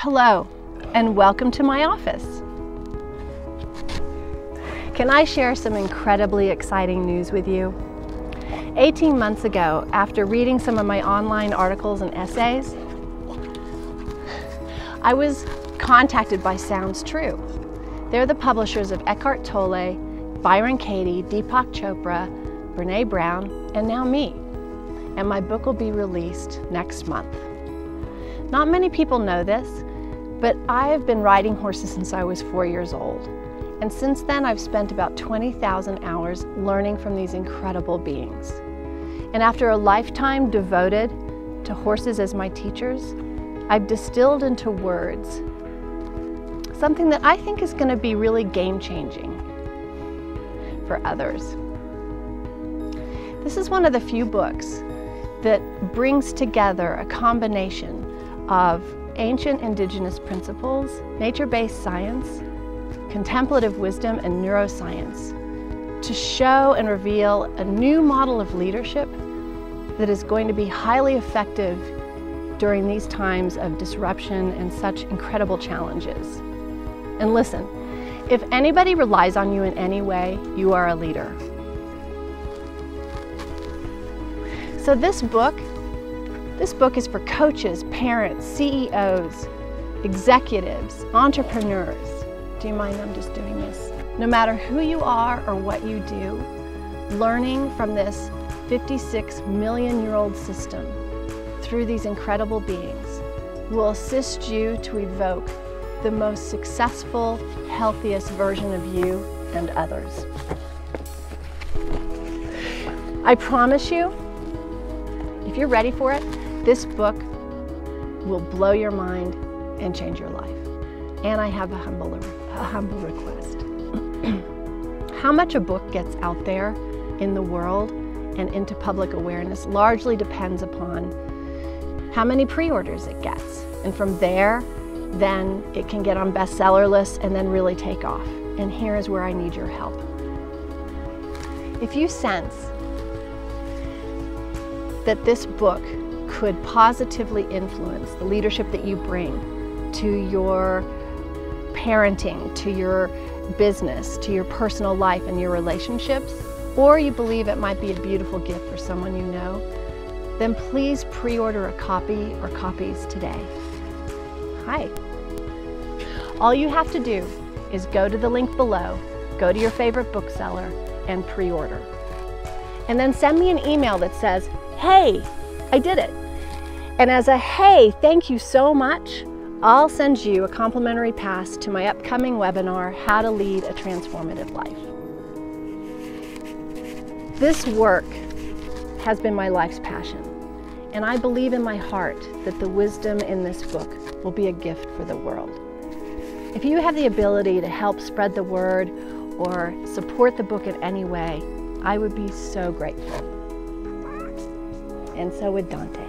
Hello, and welcome to my office. Can I share some incredibly exciting news with you? 18 months ago, after reading some of my online articles and essays, I was contacted by Sounds True. They're the publishers of Eckhart Tolle, Byron Katie, Deepak Chopra, Brene Brown, and now me. And my book will be released next month. Not many people know this, but I've been riding horses since I was 4 years old. And since then, I've spent about 20,000 hours learning from these incredible beings. And after a lifetime devoted to horses as my teachers, I've distilled into words something that I think is going to be really game-changing for others. This is one of the few books that brings together a combination of ancient indigenous principles, nature-based science, contemplative wisdom, and neuroscience to show and reveal a new model of leadership that is going to be highly effective during these times of disruption and such incredible challenges. And listen, if anybody relies on you in any way, you are a leader. So this book is for coaches, parents, CEOs, executives, entrepreneurs. Do you mind I'm just doing this? No matter who you are or what you do, learning from this 56 million-year-old system through these incredible beings will assist you to evoke the most successful, healthiest version of you and others. I promise you, if you're ready for it, this book will blow your mind and change your life. And I have a humble request. How much a book gets out there in the world and into public awareness largely depends upon how many pre-orders it gets. And from there, then it can get on bestseller lists and then really take off. And here is where I need your help. If you sense that this book could positively influence the leadership that you bring to your parenting, to your business, to your personal life and your relationships, or you believe it might be a beautiful gift for someone you know, then please pre-order a copy or copies today. Hi. All you have to do is go to the link below, go to your favorite bookseller, and pre-order. And then send me an email that says, "Hey, I did it." And as a hey, thank you so much, I'll send you a complimentary pass to my upcoming webinar, How to Lead a Transformative Life. This work has been my life's passion, and I believe in my heart that the wisdom in this book will be a gift for the world. If you have the ability to help spread the word or support the book in any way, I would be so grateful. And so would Dante.